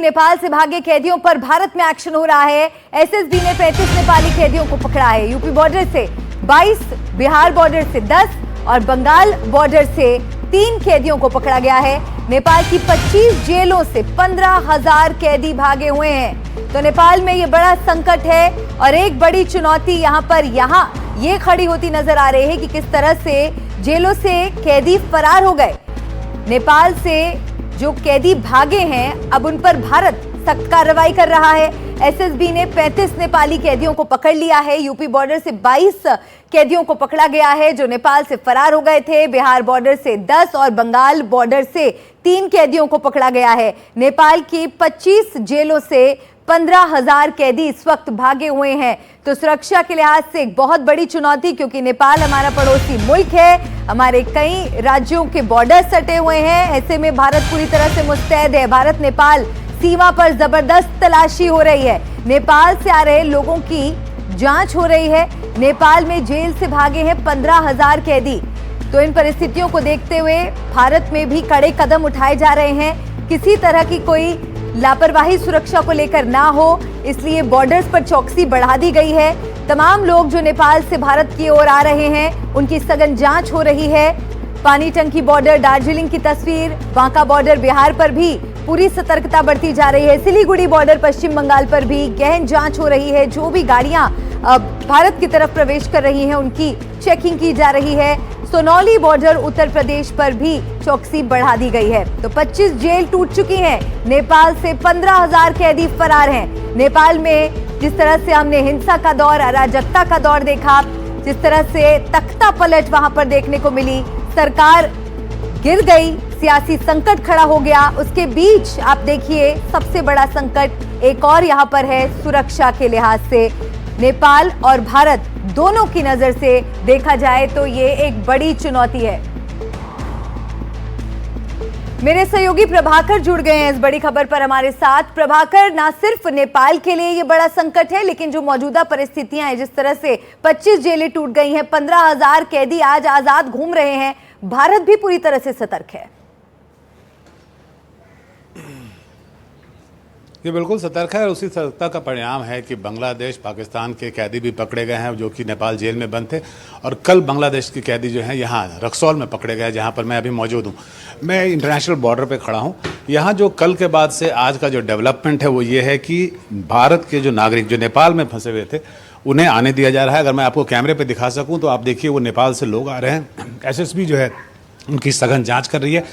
नेपाल से भागे कैदियों पर भारत में एक्शन हो रहा है। एसएसबी ने 35 नेपाली कैदियों को पकड़ा है। यूपी बॉर्डर से 22, बिहार बॉर्डर से 10 और बंगाल बॉर्डर से 3 कैदियों को पकड़ा गया है। नेपाल की 25 जेलों से 15,000 कैदी भागे हुए हैं। तो नेपाल में ये बड़ा संकट है और एक बड़ी चुनौती यहाँ ये खड़ी होती नजर आ रही है कि किस तरह से जेलों से कैदी फरार हो गए। नेपाल से जो कैदी भागे हैं अब उन पर भारत सख्त कार्रवाई कर रहा है। एसएसबी ने 35 नेपाली कैदियों को पकड़ लिया है। यूपी बॉर्डर से 22 कैदियों को पकड़ा गया है जो नेपाल से फरार हो गए थे। बिहार बॉर्डर से 10 और बंगाल बॉर्डर से 3 कैदियों को पकड़ा गया है। नेपाल की 25 जेलों से 15,000 कैदी इस वक्त भागे हुए हैं। तो सुरक्षा के लिहाज से एक बहुत बड़ी चुनौती, क्योंकि नेपाल हमारा पड़ोसी मुल्क है, हमारे कई राज्यों के बॉर्डर सटे हुए हैं। ऐसे में भारत पूरी तरह से मुस्तैद है। भारत नेपाल सीमा पर जबरदस्त तलाशी हो रही है। नेपाल से आ रहे लोगों की जांच हो रही है। नेपाल में जेल से भागे हैं 15,000 कैदी। तो इन परिस्थितियों को देखते हुए भारत में भी कड़े कदम उठाए जा रहे हैं। किसी तरह की कोई लापरवाही सुरक्षा को लेकर ना हो, इसलिए बॉर्डर्स पर चौकसी बढ़ा दी गई है। तमाम लोग जो नेपाल से भारत की ओर आ रहे हैं उनकी सघन जांच हो रही है। पानी टंकी बॉर्डर दार्जिलिंग की तस्वीर, बांका बॉर्डर बिहार पर भी पूरी सतर्कता बढ़ती जा रही है। सिलीगुड़ी बॉर्डर पश्चिम बंगाल पर भी गहन जांच हो रही है। जो भी गाड़ियां भारत की तरफ प्रवेश कर रही हैं उनकी चेकिंग की जा रही है। सोनौली बॉर्डर उत्तर प्रदेश पर भी चौकसी बढ़ा दी गई है। तो 25 जेल टूट चुकी हैं। नेपाल से 15,000 कैदी फरार हैं। नेपाल में जिस तरह से हमने हिंसा का दौर, अराजकता का दौर देखा, जिस तरह से तख्ता पलट वहां पर देखने को मिली, सरकार गिर गई, सियासी संकट खड़ा हो गया, उसके बीच आप देखिए सबसे बड़ा संकट एक और यहां पर है सुरक्षा के लिहाज से। नेपाल और भारत दोनों की नजर से देखा जाए तो ये एक बड़ी चुनौती है। मेरे सहयोगी प्रभाकर जुड़ गए हैं इस बड़ी खबर पर हमारे साथ। प्रभाकर, ना सिर्फ नेपाल के लिए ये बड़ा संकट है, लेकिन जो मौजूदा परिस्थितियां हैं, जिस तरह से 25 जेलें टूट गई हैं, 15,000 कैदी आज आजाद घूम रहे हैं, भारत भी पूरी तरह से सतर्क है। ये बिल्कुल सतर्क है और उसी सतर्कता का परिणाम है कि बांग्लादेश, पाकिस्तान के कैदी भी पकड़े गए हैं जो कि नेपाल जेल में बंद थे। और कल बांग्लादेश के कैदी जो हैं यहाँ रक्सौल में पकड़े गए, जहाँ पर मैं अभी मौजूद हूँ। मैं इंटरनेशनल बॉर्डर पे खड़ा हूँ। यहाँ जो कल के बाद से आज का जो डेवलपमेंट है वो ये है कि भारत के जो नागरिक जो नेपाल में फंसे हुए थे उन्हें आने दिया जा रहा है। अगर मैं आपको कैमरे पर दिखा सकूँ तो आप देखिए वो नेपाल से लोग आ रहे हैं। एसएसबी जो है उनकी सघन जाँच कर रही है।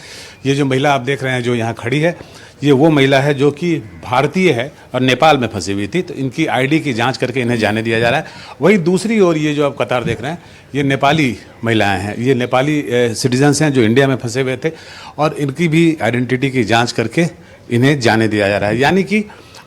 ये जो महिला आप देख रहे हैं जो यहाँ खड़ी है, ये वो महिला है जो कि भारतीय है और नेपाल में फंसी हुई थी। तो इनकी आईडी की जांच करके इन्हें जाने दिया जा रहा है। वहीं दूसरी ओर ये जो आप कतार देख रहे हैं, ये नेपाली महिलाएं हैं। ये नेपाली सिटीजन्स हैं जो इंडिया में फंसे हुए थे और इनकी भी आइडेंटिटी की जांच करके इन्हें जाने दिया जा रहा है। यानी कि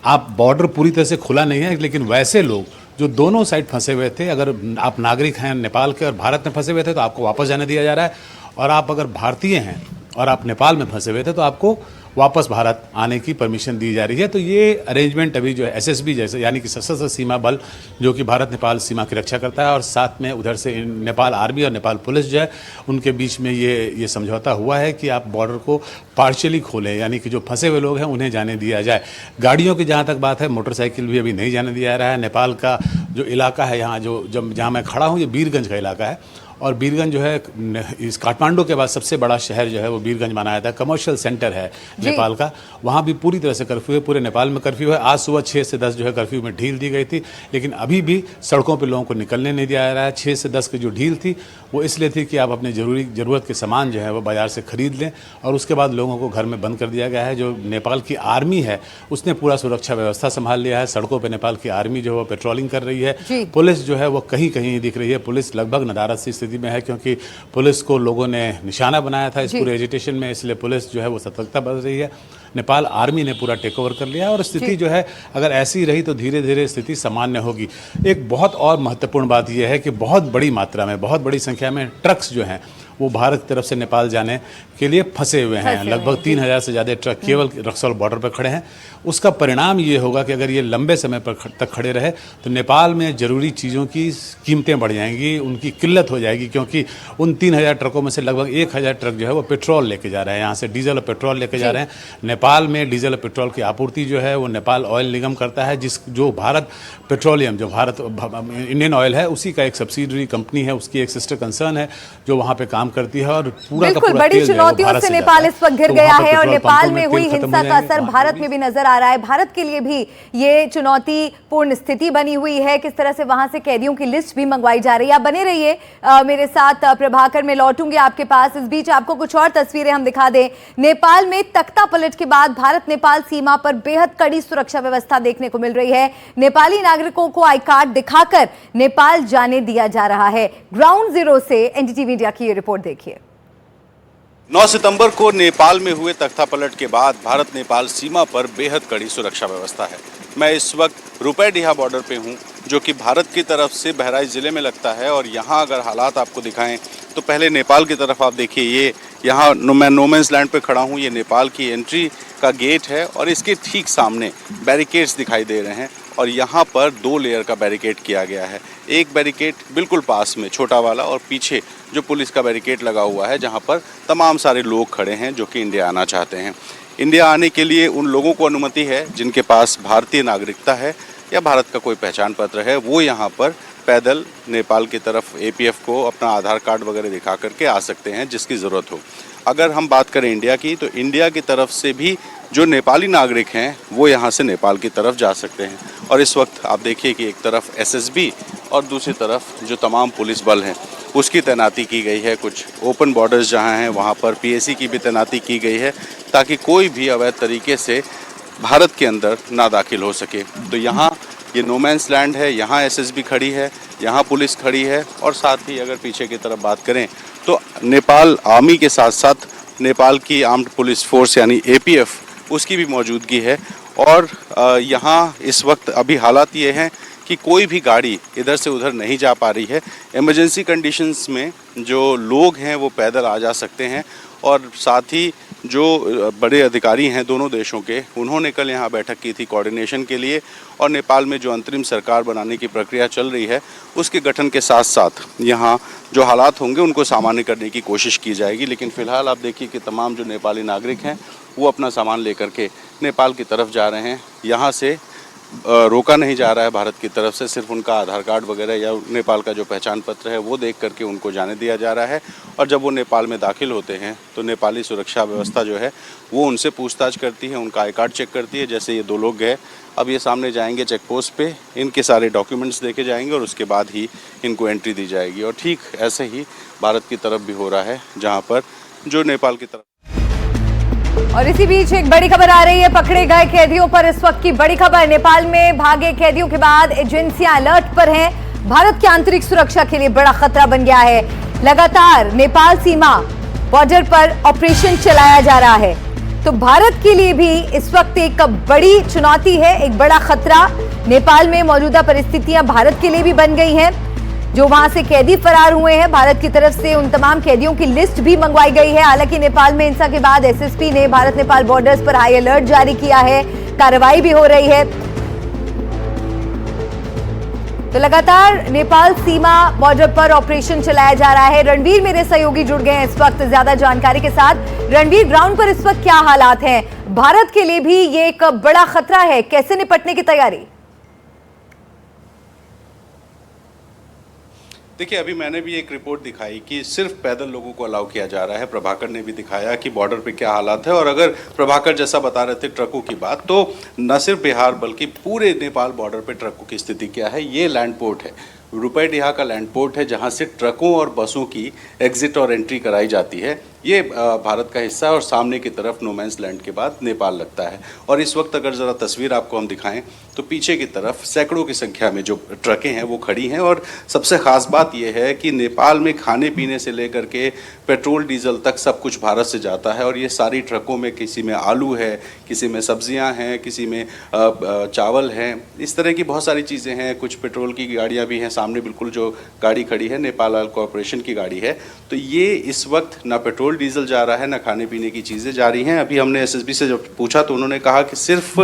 आप बॉर्डर पूरी तरह से खुला नहीं है, लेकिन वैसे लोग जो दोनों साइड फंसे हुए थे, अगर आप नागरिक हैं नेपाल के और भारत में फंसे हुए थे तो आपको वापस जाने दिया जा रहा है। और आप अगर भारतीय हैं और आप नेपाल में फंसे हुए थे तो आपको वापस भारत आने की परमिशन दी जा रही है। तो ये अरेंजमेंट अभी जो है एसएसबी जैसे यानी कि सशस्त्र सीमा बल जो कि भारत नेपाल सीमा की रक्षा करता है और साथ में उधर से नेपाल आर्मी और नेपाल पुलिस जो है उनके बीच में ये समझौता हुआ है कि आप बॉर्डर को पार्शियली खोलें, यानी कि जो फंसे हुए लोग हैं उन्हें जाने दिया जाए। गाड़ियों की जहाँ तक बात है, मोटरसाइकिल भी अभी नहीं जाने दिया जा रहा है। नेपाल का जो इलाका है यहाँ जहाँ मैं खड़ा हूँ, ये वीरगंज का इलाका है और वीरगंज जो है इस काठमांडू के बाद सबसे बड़ा शहर जो है वो वीरगंज माना जाता है। कमर्शियल सेंटर है नेपाल का, वहाँ भी पूरी तरह से कर्फ्यू है। पूरे नेपाल में कर्फ्यू है। आज सुबह 6 से 10 जो है कर्फ्यू में ढील दी गई थी, लेकिन अभी भी सड़कों पे लोगों को निकलने नहीं दिया जा रहा है। 6 से 10 की जो ढील थी वो इसलिए थी कि आप अपने ज़रूरत के सामान जो है वो बाज़ार से खरीद लें और उसके बाद लोगों को घर में बंद कर दिया गया है। जो नेपाल की आर्मी है उसने पूरा सुरक्षा व्यवस्था संभाल लिया है। सड़कों पर नेपाल की आर्मी जो है वो पेट्रोलिंग कर रही है। पुलिस जो है वो कहीं कहीं दिख रही है। पुलिस लगभग नदारद सी स्थिति में है, क्योंकि पुलिस को लोगों ने निशाना बनाया था इस पूरे एजिटेशन में, इसलिए पुलिस जो है वो सतर्कता बरत रही है। नेपाल आर्मी ने पूरा टेक ओवर कर लिया और स्थिति जो है अगर ऐसी रही तो धीरे धीरे स्थिति सामान्य होगी। एक बहुत और महत्वपूर्ण बात यह है कि बहुत बड़ी मात्रा में, बहुत बड़ी संख्या में ट्रक्स जो हैं वो भारत की तरफ से नेपाल जाने के लिए फंसे हुए हैं। लगभग 3000 से ज़्यादा ट्रक केवल रक्सौल बॉर्डर पर खड़े हैं। उसका परिणाम ये होगा कि अगर ये लंबे समय पर तक खड़े रहे तो नेपाल में ज़रूरी चीज़ों की कीमतें बढ़ जाएंगी, उनकी किल्लत हो जाएगी, क्योंकि उन 3000 ट्रकों में से लगभग 1000 ट्रक जो है वो पेट्रोल लेके जा रहे हैं, यहाँ से डीजल और पेट्रोल लेके जा रहे हैं। नेपाल में डीजल और पेट्रोल की आपूर्ति जो है वो नेपाल ऑयल निगम करता है, जो भारत पेट्रोलियम, जो भारत इंडियन ऑयल है, उसी का एक सब्सिडरी कंपनी है, उसकी एक सिस्टर कंसर्न है जो वहाँ पे काम करती है। और पूरा का पूरा बड़ी चुनौतियों से नेपाल इस वक्त घिर गया है और नेपाल में हुई हिंसा का असर भारत में भी नजर आ रहा है। भारत के लिए भी ये चुनौतीपूर्ण स्थिति बनी हुई है। किस तरह से वहां से कैदियों की लिस्ट भी मंगवाई जा रही है। आप बने रहिए मेरे साथ, प्रभाकर, मैं लौटूंगी आपके पास। इस बीच आपको कुछ और तस्वीरें हम दिखा दें। नेपाल में तख्ता पलट के बाद भारत नेपाल सीमा पर बेहद कड़ी सुरक्षा व्यवस्था देखने को मिल रही है। नेपाली नागरिकों को आई कार्ड दिखाकर नेपाल जाने दिया जा रहा है। ग्राउंड जीरो से एनडीटीवी इंडिया की ये रिपोर्ट देखिए। 9 सितंबर को नेपाल में हुए तख्तापलट के बाद भारत नेपाल सीमा पर बेहद कड़ी सुरक्षा व्यवस्था है। मैं इस वक्त रुपैडीहा बॉर्डर पे हूँ, जो कि भारत की तरफ से बहराइच जिले में लगता है। और यहाँ अगर हालात आपको दिखाएं तो पहले नेपाल की तरफ आप देखिए, ये यहाँ मैं नोमैंस लैंड पे खड़ा हूँ। ये नेपाल की एंट्री का गेट है और इसके ठीक सामने बैरिकेड्स दिखाई दे रहे हैं और यहाँ पर 2 लेयर का बैरिकेड किया गया है। एक बैरिकेड बिल्कुल पास में छोटा वाला और पीछे जो पुलिस का बैरिकेड लगा हुआ है, जहाँ पर तमाम सारे लोग खड़े हैं जो कि इंडिया आना चाहते हैं। इंडिया आने के लिए उन लोगों को अनुमति है जिनके पास भारतीय नागरिकता है या भारत का कोई पहचान पत्र है, वो यहाँ पर पैदल नेपाल की तरफ एपीएफ को अपना आधार कार्ड वगैरह दिखा करके आ सकते हैं जिसकी ज़रूरत हो। अगर हम बात करें इंडिया की, तो इंडिया की तरफ से भी जो नेपाली नागरिक हैं वो यहाँ से नेपाल की तरफ जा सकते हैं। और इस वक्त आप देखिए कि एक तरफ एसएसबी और दूसरी तरफ जो तमाम पुलिस बल हैं उसकी तैनाती की गई है। कुछ ओपन बॉर्डर्स जहाँ हैं वहाँ पर पीएसी की भी तैनाती की गई है ताकि कोई भी अवैध तरीके से भारत के अंदर ना दाखिल हो सके। तो यहाँ ये नोमैंस लैंड है, यहाँ एसएसबी खड़ी है, यहाँ पुलिस खड़ी है और साथ ही अगर पीछे की तरफ बात करें तो नेपाल आर्मी के साथ साथ नेपाल की आर्म्ड पुलिस फोर्स यानी एपीएफ उसकी भी मौजूदगी है। और यहाँ इस वक्त अभी हालात ये हैं कि कोई भी गाड़ी इधर से उधर नहीं जा पा रही है। इमरजेंसी कंडीशंस में जो लोग हैं वो पैदल आ जा सकते हैं। और साथ ही जो बड़े अधिकारी हैं दोनों देशों के, उन्होंने कल यहाँ बैठक की थी कोऑर्डिनेशन के लिए। और नेपाल में जो अंतरिम सरकार बनाने की प्रक्रिया चल रही है उसके गठन के साथ साथ यहाँ जो हालात होंगे उनको सामान्य करने की कोशिश की जाएगी। लेकिन फ़िलहाल आप देखिए कि तमाम जो नेपाली नागरिक हैं वो अपना सामान लेकर के नेपाल की तरफ जा रहे हैं। यहाँ से रोका नहीं जा रहा है भारत की तरफ से, सिर्फ उनका आधार कार्ड वगैरह या नेपाल का जो पहचान पत्र है वो देख करके उनको जाने दिया जा रहा है। और जब वो नेपाल में दाखिल होते हैं तो नेपाली सुरक्षा व्यवस्था जो है वो उनसे पूछताछ करती है, उनका आई कार्ड चेक करती है। जैसे ये 2 लोग गए, अब ये सामने जाएंगे चेक पोस्ट पे, इनके सारे डॉक्यूमेंट्स देखे जाएंगे और उसके बाद ही इनको एंट्री दी जाएगी। और ठीक ऐसे ही भारत की तरफ भी हो रहा है, जहाँ पर जो नेपाल की तरफ। और इसी बीच एक बड़ी खबर आ रही है पकड़े गए कैदियों पर। इस वक्त की बड़ी खबर, नेपाल में भागे कैदियों के बाद एजेंसियां अलर्ट पर हैं। भारत की आंतरिक सुरक्षा के लिए बड़ा खतरा बन गया है। लगातार नेपाल सीमा बॉर्डर पर ऑपरेशन चलाया जा रहा है। तो भारत के लिए भी इस वक्त एक बड़ी चुनौती है, एक बड़ा खतरा। नेपाल में मौजूदा परिस्थितियां भारत के लिए भी बन गई हैं। जो वहां से कैदी फरार हुए हैं, भारत की तरफ से उन तमाम कैदियों की लिस्ट भी मंगवाई गई है। हालांकि नेपाल में हिंसा के बाद एसएसपी ने भारत नेपाल बॉर्डर्स पर हाई अलर्ट जारी किया है, कार्रवाई भी हो रही है। तो लगातार नेपाल सीमा बॉर्डर पर ऑपरेशन चलाया जा रहा है। रणवीर मेरे सहयोगी जुड़ गए हैं इस वक्त ज्यादा जानकारी के साथ। रणवीर, ग्राउंड पर इस वक्त क्या हालात हैं? भारत के लिए भी ये एक बड़ा खतरा है, कैसे निपटने की तैयारी? देखिए, अभी मैंने भी एक रिपोर्ट दिखाई कि सिर्फ पैदल लोगों को अलाउ किया जा रहा है। प्रभाकर ने भी दिखाया कि बॉर्डर पे क्या हालात है। और अगर प्रभाकर जैसा बता रहे थे ट्रकों की बात, तो न सिर्फ बिहार बल्कि पूरे नेपाल बॉर्डर पे ट्रकों की स्थिति क्या है। ये लैंड पोर्ट है, रुपैडीहा का लैंड पोर्ट है, जहाँ से ट्रकों और बसों की एग्जिट और एंट्री कराई जाती है। ये भारत का हिस्सा है और सामने की तरफ नो मैंस लैंड के बाद नेपाल लगता है। और इस वक्त अगर ज़रा तस्वीर आपको हम दिखाएं तो पीछे की तरफ सैकड़ों की संख्या में जो ट्रकें हैं वो खड़ी हैं। और सबसे ख़ास बात यह है कि नेपाल में खाने पीने से लेकर के पेट्रोल डीजल तक सब कुछ भारत से जाता है। और ये सारी ट्रकों में किसी में आलू है, किसी में सब्जियां हैं, किसी में चावल हैं, इस तरह की बहुत सारी चीज़ें हैं। कुछ पेट्रोल की गाड़ियां भी हैं, सामने बिल्कुल जो गाड़ी खड़ी है नेपाल ऑयल कॉरपोरेशन की गाड़ी है। तो ये इस वक्त ना पेट्रोल डीजल जा रहा है, ना खाने पीने की चीज़ें जा रही हैं। अभी हमने एसएसबी से जब पूछा तो उन्होंने कहा कि सिर्फ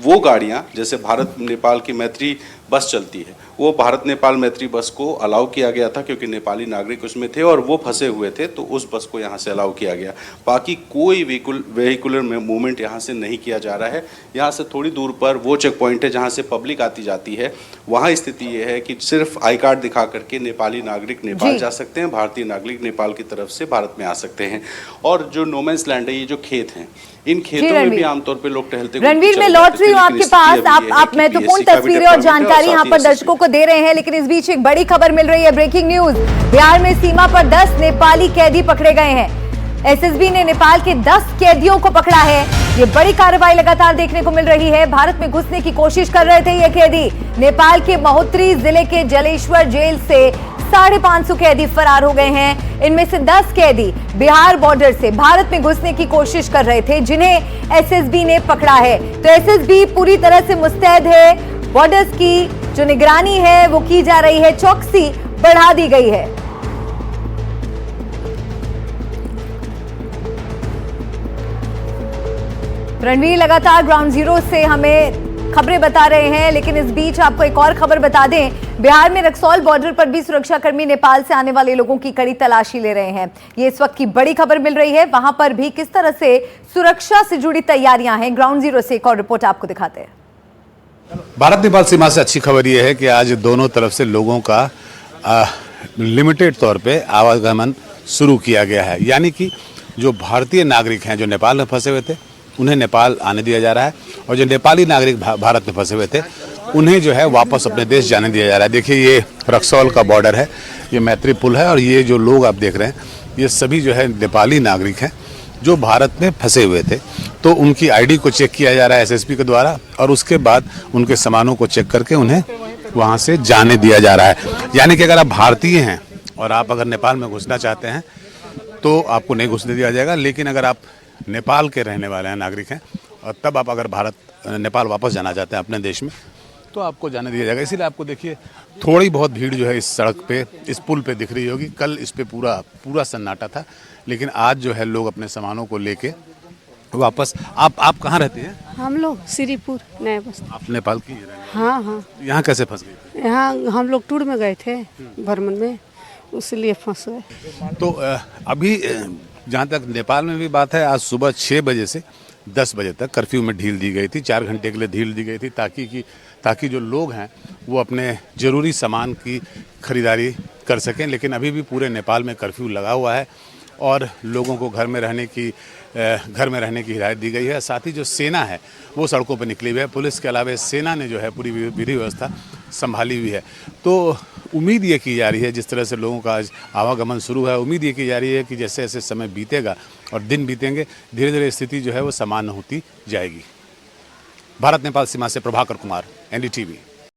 वो गाड़ियां, जैसे भारत नेपाल की मैत्री बस चलती है, वो भारत नेपाल मैत्री बस को अलाउ किया गया था क्योंकि नेपाली नागरिक उसमें थे और वो फंसे हुए थे, तो उस बस को यहाँ से अलाउ किया गया। बाकी कोई वेहिकुलर मूवमेंट यहाँ से नहीं किया जा रहा है। यहाँ से थोड़ी दूर पर वो चेक पॉइंट है जहाँ से पब्लिक आती जाती है। वहाँ स्थिति ये है कि सिर्फ आई कार्ड दिखा करके नेपाली नागरिक नेपाल जा सकते हैं, भारतीय नागरिक नेपाल की तरफ से भारत में आ सकते हैं। और जो नो मैंस लैंड है, ये जो खेत हैं, इन खेतों में भी आमतौर पे लोग टहलते। रणवीर, मैं लौट रही हूँ आपके पास। आप महत्वपूर्ण तस्वीरें और जानकारी यहाँ पर दर्शकों को दे रहे हैं, लेकिन इस बीच एक बड़ी खबर मिल रही है। ब्रेकिंग न्यूज, बिहार में सीमा पर 10 नेपाली कैदी पकड़े गए हैं। एसएसबी ने नेपाल के 10 कैदियों को पकड़ा है। ये बड़ी कार्रवाई लगातार देखने को मिल रही है। भारत में घुसने की कोशिश कर रहे थे ये कैदी। नेपाल के महोत्तरी जिले के जलेश्वर जेल से 550 कैदी फरार हो गए हैं। इनमें से 10 कैदी बिहार बॉर्डर से भारत में घुसने की कोशिश कर रहे थे, जिन्हें एसएसबी ने पकड़ा है। तो एसएसबी पूरी तरह से मुस्तैद है। बॉर्डर्स की जो निगरानी है वो की जा रही है, चौकसी बढ़ा दी गई है। रणवीर लगातार ग्राउंड जीरो से हमें खबरें बता रहे हैं, लेकिन इस बीच आपको एक और खबर बता दें। बिहार में रक्सौल बॉर्डर पर भी सुरक्षाकर्मी नेपाल से आने वाले लोगों की कड़ी तलाशी ले रहे हैं। ये इस वक्त की बड़ी खबर मिल रही है। वहां पर भी किस तरह से सुरक्षा से जुड़ी तैयारियां हैं, ग्राउंड जीरो से एक और रिपोर्ट आपको दिखाते हैं। भारत नेपाल सीमा से अच्छी खबर यह है कि आज दोनों तरफ से लोगों का लिमिटेड तौर पे आवागमन शुरू किया गया है। यानी कि जो भारतीय नागरिक हैं जो नेपाल में फंसे हुए थे, उन्हें नेपाल आने दिया जा रहा है, और जो नेपाली नागरिक भारत में फंसे हुए थे, उन्हें जो है वापस अपने देश जाने दिया जा रहा है। देखिए, ये रक्सौल का बॉर्डर है, ये मैत्री पुल है, और ये जो लोग आप देख रहे हैं, ये सभी जो है नेपाली नागरिक हैं जो भारत में फंसे हुए थे। तो उनकी आईडी को चेक किया जा रहा है एसएसपी के द्वारा, और उसके बाद उनके सामानों को चेक करके उन्हें वहाँ से जाने दिया जा रहा है। यानी कि अगर आप भारतीय हैं और आप अगर नेपाल में घुसना चाहते हैं तो आपको नहीं घुसने दिया जाएगा, लेकिन अगर आप नेपाल के रहने वाले हैं, नागरिक हैं, और तब आप अगर नेपाल वापस जाना चाहते हैं अपने देश में, तो आपको जाने दिया जाएगा। इसीलिए आपको देखिए थोड़ी बहुत भीड़ जो है इस सड़क पे, इस पुल पे दिख रही होगी। कल इस पे पूरा सन्नाटा था, लेकिन आज जो है लोग अपने सामानों को लेके वापस। आप कहाँ रहती हैं? हम लोग श्रीपुर नया बस्ती। आप नेपाल की? हाँ हाँ। यहाँ कैसे फंस गई? यहाँ हम लोग टूर में गए थे भ्रमण में, इसलिए फंस गए। तो अभी जहाँ तक नेपाल में भी बात है, आज सुबह 6 बजे से 10 बजे तक कर्फ्यू में ढील दी गई थी। 4 घंटे के लिए ढील दी गई थी ताकि जो लोग हैं वो अपने ज़रूरी सामान की खरीदारी कर सकें। लेकिन अभी भी पूरे नेपाल में कर्फ्यू लगा हुआ है और लोगों को घर में रहने की हिदायत दी गई है। साथ ही जो सेना है वो सड़कों पर निकली हुई है। पुलिस के अलावा सेना ने जो है पूरी विधि व्यवस्था संभाली हुई है। तो उम्मीद ये की जा रही है, जिस तरह से लोगों का आज आवागमन शुरू है, उम्मीद ये की जा रही है कि जैसे जैसे समय बीतेगा और दिन बीतेंगे, धीरे धीरे स्थिति जो है वो सामान्य होती जाएगी। भारत नेपाल सीमा से प्रभाकर कुमार, एनडीटीवी।